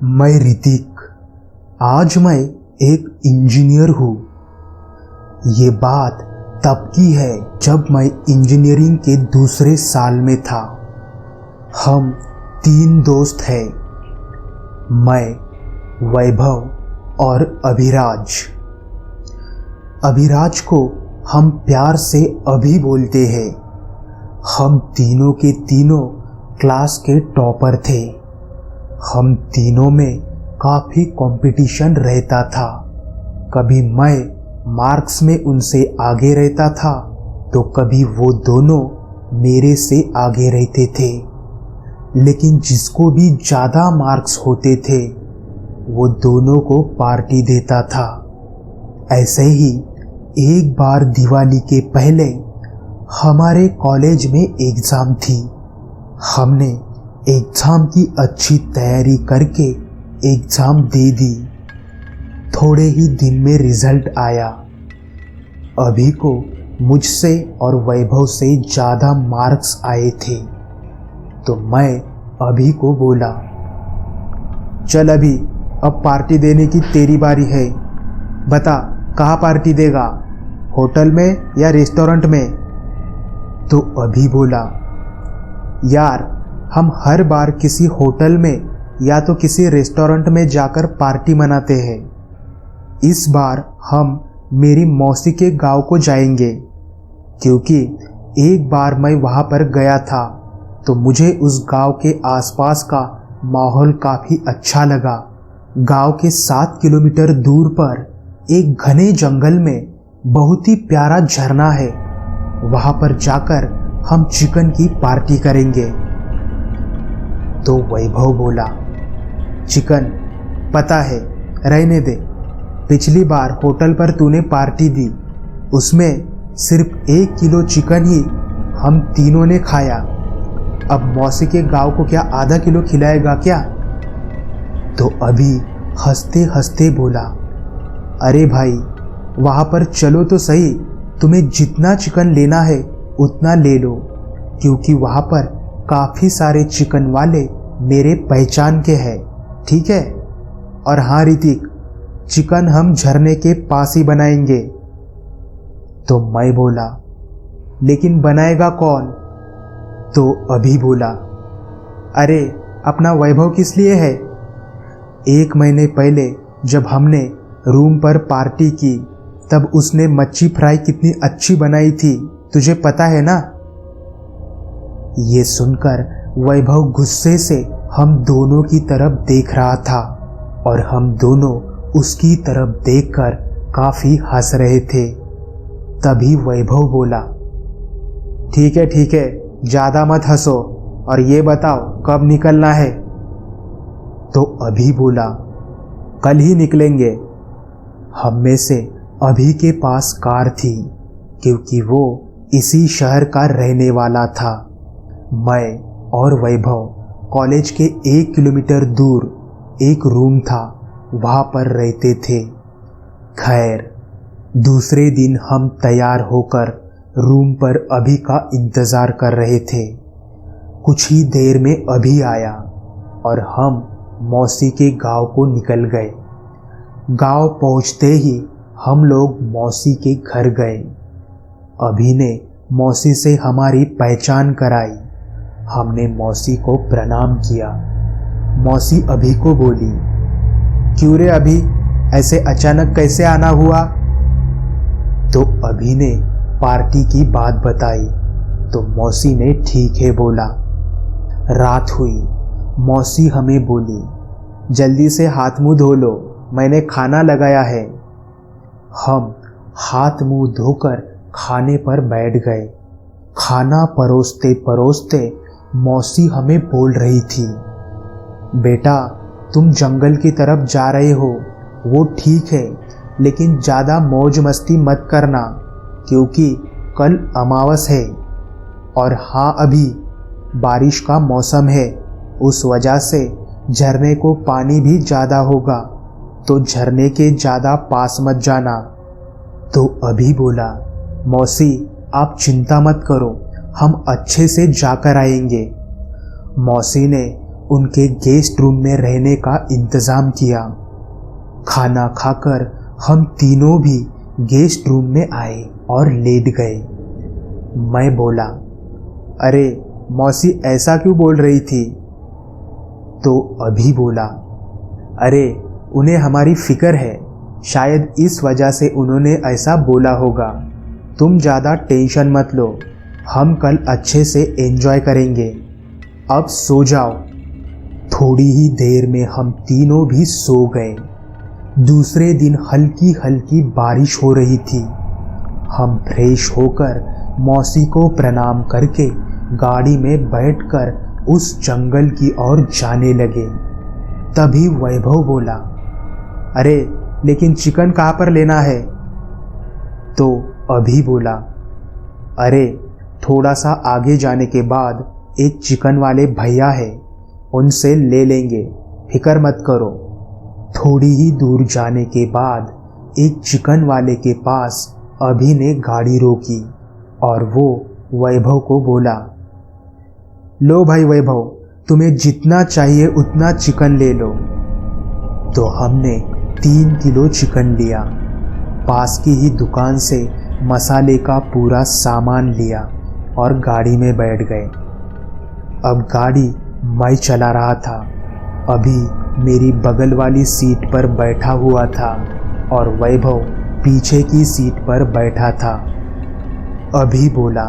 मैं ऋतिक। आज मैं एक इंजीनियर हूँ। ये बात तब की है जब मैं इंजीनियरिंग के दूसरे साल में था। हम 3 दोस्त हैं, मैं, वैभव और अभिराज। अभिराज को हम प्यार से अभी बोलते हैं। हम तीनों के तीनों क्लास के टॉपर थे। हम तीनों में काफ़ी कंपटीशन रहता था। कभी मैं मार्क्स में उनसे आगे रहता था तो कभी वो दोनों मेरे से आगे रहते थे। लेकिन जिसको भी ज़्यादा मार्क्स होते थे वो दोनों को पार्टी देता था। ऐसे ही एक बार दिवाली के पहले हमारे कॉलेज में एग्ज़ाम थी। हमने एग्ज़ाम की अच्छी तैयारी करके एग्ज़ाम दे दी। थोड़े ही दिन में रिज़ल्ट आया। अभी को मुझसे और वैभव से ज़्यादा मार्क्स आए थे तो मैं अभी को बोला, चल अभी, अब पार्टी देने की तेरी बारी है। बता कहाँ पार्टी देगा, होटल में या रेस्टोरेंट में? तो अभी बोला, यार हम हर बार किसी होटल में या तो किसी रेस्टोरेंट में जाकर पार्टी मनाते हैं। इस बार हम मेरी मौसी के गांव को जाएंगे, क्योंकि एक बार मैं वहां पर गया था तो मुझे उस गांव के आसपास का माहौल काफ़ी अच्छा लगा। गांव के 7 किलोमीटर दूर पर एक घने जंगल में बहुत ही प्यारा झरना है। वहां पर जाकर हम चिकन की पार्टी करेंगे। तो वैभव बोला, चिकन पता है, रहने दे। पिछली बार होटल पर तूने पार्टी दी, उसमें सिर्फ 1 किलो चिकन ही हम तीनों ने खाया। अब मौसी के गांव को क्या आधा किलो खिलाएगा क्या? तो अभी हंसते हंसते बोला, अरे भाई वहाँ पर चलो तो सही, तुम्हें जितना चिकन लेना है उतना ले लो, क्योंकि वहाँ पर काफ़ी सारे चिकन वाले मेरे पहचान के हैं, ठीक है? और हाँ ऋतिक, चिकन हम झरने के पास ही बनाएंगे। तो मैं बोला, लेकिन बनाएगा कौन? तो अभी बोला, अरे अपना वैभव किस लिए है? 1 महीने पहले जब हमने रूम पर पार्टी की तब उसने मच्छी फ्राई कितनी अच्छी बनाई थी, तुझे पता है ना? ये सुनकर वैभव गुस्से से हम दोनों की तरफ देख रहा था और हम दोनों उसकी तरफ देखकर काफ़ी हंस रहे थे। तभी वैभव बोला, ठीक है, ज़्यादा मत हंसो और ये बताओ कब निकलना है? तो अभी बोला, कल ही निकलेंगे। हम में से अभी के पास कार थी क्योंकि वो इसी शहर का रहने वाला था। मैं और वैभव कॉलेज के 1 किलोमीटर दूर एक रूम था, वहाँ पर रहते थे। खैर दूसरे दिन हम तैयार होकर रूम पर अभी का इंतज़ार कर रहे थे। कुछ ही देर में अभी आया और हम मौसी के गांव को निकल गए। गांव पहुँचते ही हम लोग मौसी के घर गए। अभी ने मौसी से हमारी पहचान कराई। हमने मौसी को प्रणाम किया। मौसी अभी को बोली, क्यों रे अभी, ऐसे अचानक कैसे आना हुआ? तो अभी ने पार्टी की बात बताई तो मौसी ने ठीक है बोला। रात हुई, मौसी हमें बोली, जल्दी से हाथ मुंह धो लो, मैंने खाना लगाया है। हम हाथ मुंह धोकर खाने पर बैठ गए। खाना परोसते परोसते मौसी हमें बोल रही थी, बेटा तुम जंगल की तरफ जा रहे हो वो ठीक है, लेकिन ज़्यादा मौज मस्ती मत करना क्योंकि कल अमावस है। और हाँ अभी बारिश का मौसम है, उस वजह से झरने को पानी भी ज़्यादा होगा, तो झरने के ज़्यादा पास मत जाना। तो अभी बोला, मौसी आप चिंता मत करो, हम अच्छे से जाकर आएंगे। मौसी ने उनके गेस्ट रूम में रहने का इंतज़ाम किया। खाना खाकर हम तीनों भी गेस्ट रूम में आए और लेट गए। मैं बोला, अरे मौसी ऐसा क्यों बोल रही थी? तो अभी बोला, अरे उन्हें हमारी फिक्र है, शायद इस वजह से उन्होंने ऐसा बोला होगा। तुम ज़्यादा टेंशन मत लो, हम कल अच्छे से एंजॉय करेंगे। अब सो जाओ। थोड़ी ही देर में हम तीनों भी सो गए। दूसरे दिन हल्की हल्की बारिश हो रही थी। हम फ्रेश होकर मौसी को प्रणाम करके गाड़ी में बैठकर उस जंगल की ओर जाने लगे। तभी वैभव बोला, अरे लेकिन चिकन कहाँ पर लेना है? तो अभी बोला, अरे थोड़ा सा आगे जाने के बाद एक चिकन वाले भैया है, उनसे ले लेंगे, फिक्र मत करो। थोड़ी ही दूर जाने के बाद एक चिकन वाले के पास अभी ने गाड़ी रोकी और वो वैभव को बोला, लो भाई वैभव, तुम्हें जितना चाहिए उतना चिकन ले लो। तो हमने 3 किलो चिकन लिया। पास की ही दुकान से मसाले का पूरा सामान लिया और गाड़ी में बैठ गए। अब गाड़ी मैं चला रहा था। अभी मेरी बगल वाली सीट पर बैठा हुआ था और वैभव पीछे की सीट पर बैठा था। अभी बोला,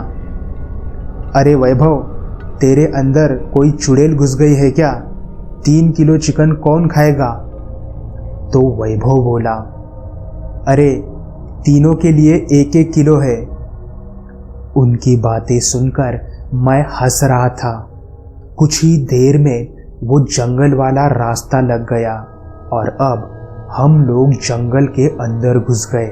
अरे वैभव, तेरे अंदर कोई चुड़ैल घुस गई है क्या? 3 किलो चिकन कौन खाएगा? तो वैभव बोला, अरे तीनों के लिए 1-1 किलो है। उनकी बातें सुनकर मैं हंस रहा था। कुछ ही देर में वो जंगल वाला रास्ता लग गया और अब हम लोग जंगल के अंदर घुस गए।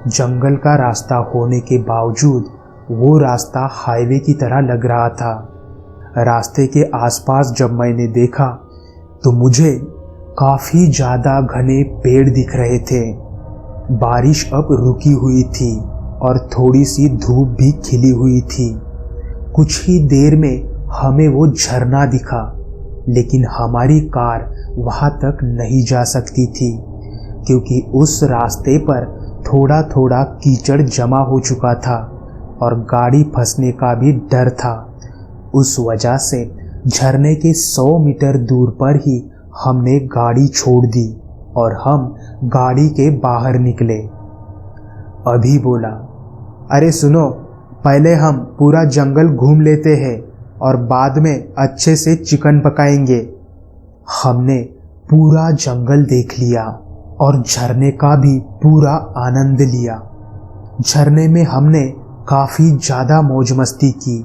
जंगल का रास्ता होने के बावजूद वो रास्ता हाईवे की तरह लग रहा था। रास्ते के आसपास जब मैंने देखा तो मुझे काफ़ी ज़्यादा घने पेड़ दिख रहे थे। बारिश अब रुकी हुई थी और थोड़ी सी धूप भी खिली हुई थी। कुछ ही देर में हमें वो झरना दिखा, लेकिन हमारी कार वहाँ तक नहीं जा सकती थी क्योंकि उस रास्ते पर थोड़ा थोड़ा कीचड़ जमा हो चुका था और गाड़ी फंसने का भी डर था। उस वजह से झरने के 100 मीटर दूर पर ही हमने गाड़ी छोड़ दी और हम गाड़ी के बाहर निकले। अभी बोला, अरे सुनो, पहले हम पूरा जंगल घूम लेते हैं और बाद में अच्छे से चिकन पकाएंगे। हमने पूरा जंगल देख लिया और झरने का भी पूरा आनंद लिया। झरने में हमने काफ़ी ज़्यादा मौज मस्ती की,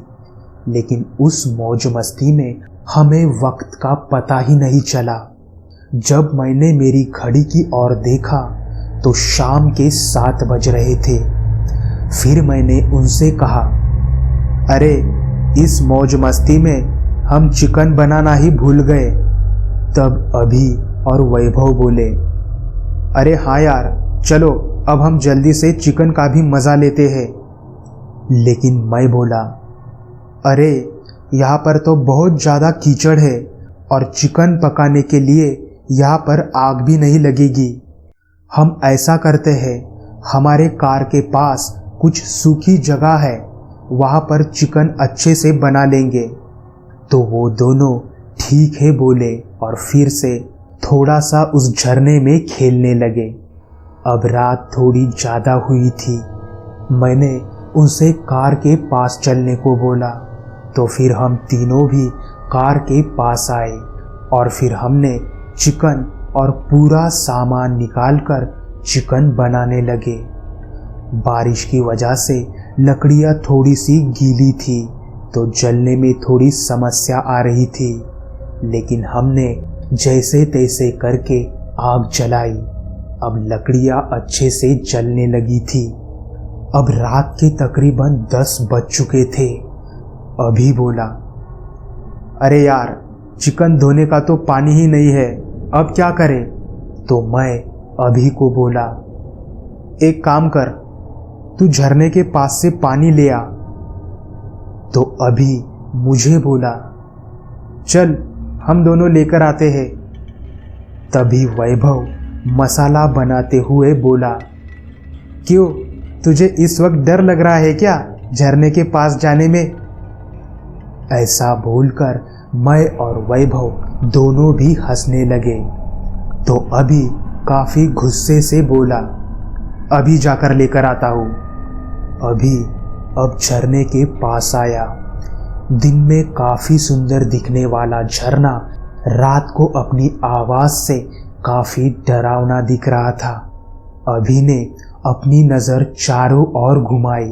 लेकिन उस मौज मस्ती में हमें वक्त का पता ही नहीं चला। जब मैंने मेरी घड़ी की ओर देखा तो शाम के 7 बज रहे थे। फिर मैंने उनसे कहा, अरे इस मौज मस्ती में हम चिकन बनाना ही भूल गए। तब अभी और वैभव बोले, अरे हाँ यार, चलो अब हम जल्दी से चिकन का भी मज़ा लेते हैं। लेकिन मैं बोला, अरे यहाँ पर तो बहुत ज़्यादा कीचड़ है और चिकन पकाने के लिए यहाँ पर आग भी नहीं लगेगी। हम ऐसा करते हैं, हमारे कार के पास कुछ सूखी जगह है, वहाँ पर चिकन अच्छे से बना लेंगे। तो वो दोनों ठीक है बोले और फिर से थोड़ा सा उस झरने में खेलने लगे। अब रात थोड़ी ज़्यादा हुई थी। मैंने उनसे कार के पास चलने को बोला, तो फिर हम तीनों भी कार के पास आए और फिर हमने चिकन और पूरा सामान निकालकर चिकन बनाने लगे। बारिश की वजह से लकड़ियाँ थोड़ी सी गीली थी तो जलने में थोड़ी समस्या आ रही थी, लेकिन हमने जैसे तैसे करके आग जलाई। अब लकड़ियाँ अच्छे से जलने लगी थी। अब रात के तकरीबन 10 बज चुके थे। अभी बोला, अरे यार, चिकन धोने का तो पानी ही नहीं है, अब क्या करें? तो मैं अभी को बोला, एक काम कर, तू झरने के पास से पानी ले आ। तो अभी मुझे बोला, चल हम दोनों लेकर आते हैं। तभी वैभव मसाला बनाते हुए बोला, क्यों, तुझे इस वक्त डर लग रहा है क्या झरने के पास जाने में? ऐसा बोलकर मैं और वैभव दोनों भी हंसने लगे। तो अभी काफी गुस्से से बोला, अभी जाकर लेकर आता हूँ। अभी अब झरने के पास आया। दिन में काफी सुंदर दिखने वाला झरना रात को अपनी आवाज से काफी डरावना दिख रहा था। अभी ने अपनी नजर चारों ओर घुमाई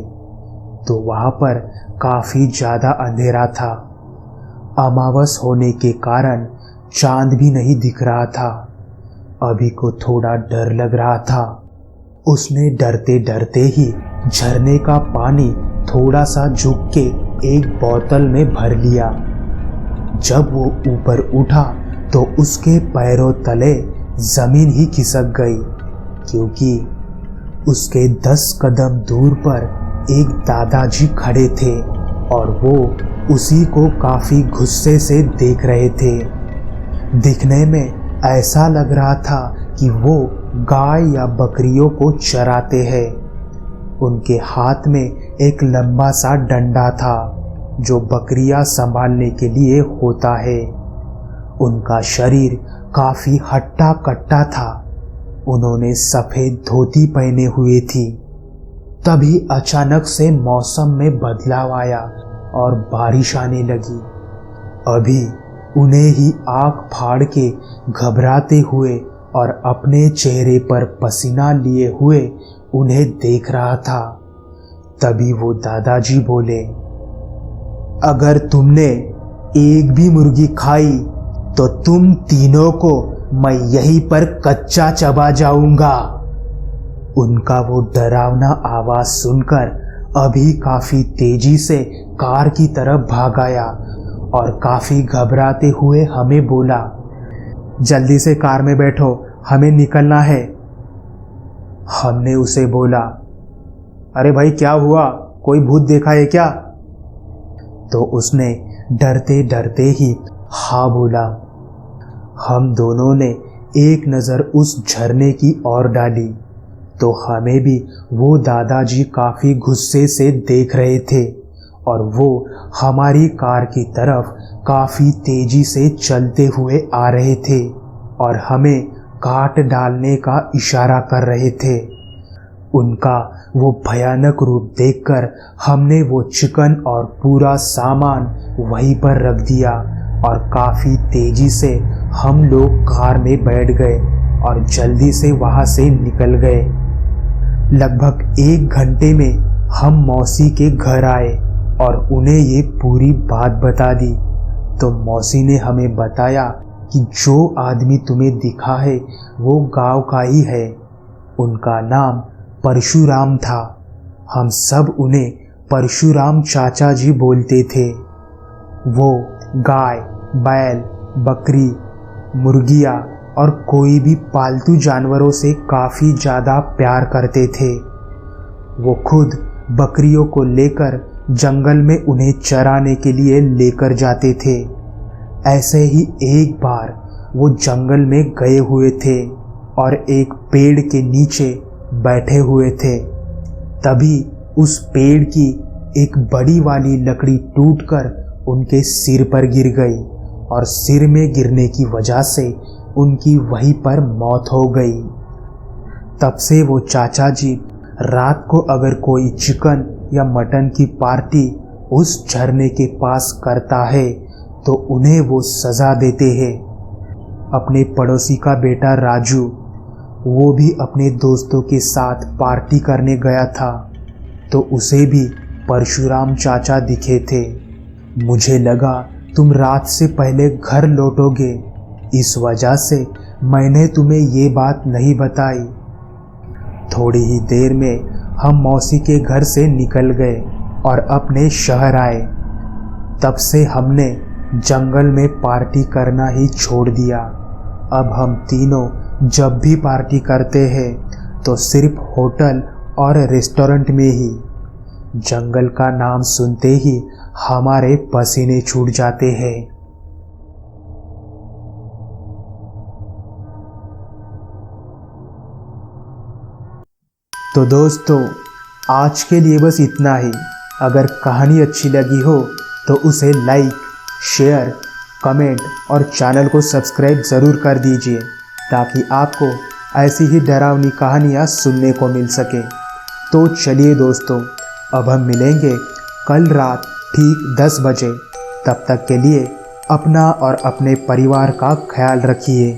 तो वहां पर काफी ज्यादा अंधेरा था। अमावस होने के कारण चांद भी नहीं दिख रहा था। अभी को थोड़ा डर लग रहा था। उसने डरते डरते ही झरने का पानी थोड़ा सा झुक के एक बोतल में भर लिया। जब वो ऊपर उठा तो उसके पैरों तले जमीन ही खिसक गई, क्योंकि उसके 10 कदम दूर पर एक दादाजी खड़े थे और वो उसी को काफी गुस्से से देख रहे थे। दिखने में ऐसा लग रहा था कि वो गाय या बकरियों को चराते हैं। उनके हाथ में एक लंबा सा डंडा था जो बकरियां संभालने के लिए होता है। उनका शरीर काफी हट्टा कट्टा था। उन्होंने सफेद धोती पहने हुए थी। तभी अचानक से मौसम में बदलाव आया और बारिश आने लगी। अभी उन्हें ही आंख फाड़ के घबराते हुए और अपने चेहरे पर पसीना लिए हुए उन्हें देख रहा था। तभी वो दादाजी बोले, अगर तुमने एक भी मुर्गी खाई तो तुम तीनों को मैं यहीं पर कच्चा चबा जाऊंगा। उनका वो डरावना आवाज सुनकर अभी काफी तेजी से कार की तरफ भाग आया और काफी घबराते हुए हमें बोला, जल्दी से कार में बैठो, हमें निकलना है। हमने उसे बोला, अरे भाई क्या हुआ, कोई भूत देखा है क्या? तो उसने डरते डरते ही हाँ बोला। हम दोनों ने एक नज़र उस झरने की ओर डाली तो हमें भी वो दादाजी काफी गुस्से से देख रहे थे और वो हमारी कार की तरफ काफी तेजी से चलते हुए आ रहे थे और हमें काट डालने का इशारा कर रहे थे। उनका वो भयानक रूप देखकर हमने वो चिकन और पूरा सामान वहीं पर रख दिया और काफी तेजी से हम लोग कार में बैठ गए और जल्दी से वहां से निकल गए। लगभग 1 घंटे में हम मौसी के घर आए और उन्हें ये पूरी बात बता दी। तो मौसी ने हमें बताया कि जो आदमी तुम्हें दिखा है वो गांव का ही है। उनका नाम परशुराम था। हम सब उन्हें परशुराम चाचा जी बोलते थे। वो गाय, बैल, बकरी, मुर्गियाँ और कोई भी पालतू जानवरों से काफ़ी ज़्यादा प्यार करते थे। वो खुद बकरियों को लेकर जंगल में उन्हें चराने के लिए लेकर जाते थे। ऐसे ही एक बार वो जंगल में गए हुए थे और एक पेड़ के नीचे बैठे हुए थे। तभी उस पेड़ की एक बड़ी वाली लकड़ी टूटकर उनके सिर पर गिर गई और सिर में गिरने की वजह से उनकी वहीं पर मौत हो गई। तब से वो चाचा जी रात को अगर कोई चिकन या मटन की पार्टी उस झरने के पास करता है तो उन्हें वो सजा देते हैं। अपने पड़ोसी का बेटा राजू, वो भी अपने दोस्तों के साथ पार्टी करने गया था तो उसे भी परशुराम चाचा दिखे थे। मुझे लगा तुम रात से पहले घर लौटोगे, इस वजह से मैंने तुम्हें ये बात नहीं बताई। थोड़ी ही देर में हम मौसी के घर से निकल गए और अपने शहर आए। तब से हमने जंगल में पार्टी करना ही छोड़ दिया। अब हम तीनों जब भी पार्टी करते हैं तो सिर्फ होटल और रेस्टोरेंट में ही। जंगल का नाम सुनते ही हमारे पसीने छूट जाते हैं। तो दोस्तों आज के लिए बस इतना ही। अगर कहानी अच्छी लगी हो तो उसे लाइक, शेयर, कमेंट और चैनल को सब्सक्राइब ज़रूर कर दीजिए ताकि आपको ऐसी ही डरावनी कहानियाँ सुनने को मिल सके। तो चलिए दोस्तों, अब हम मिलेंगे कल रात ठीक 10 बजे। तब तक के लिए अपना और अपने परिवार का ख्याल रखिए।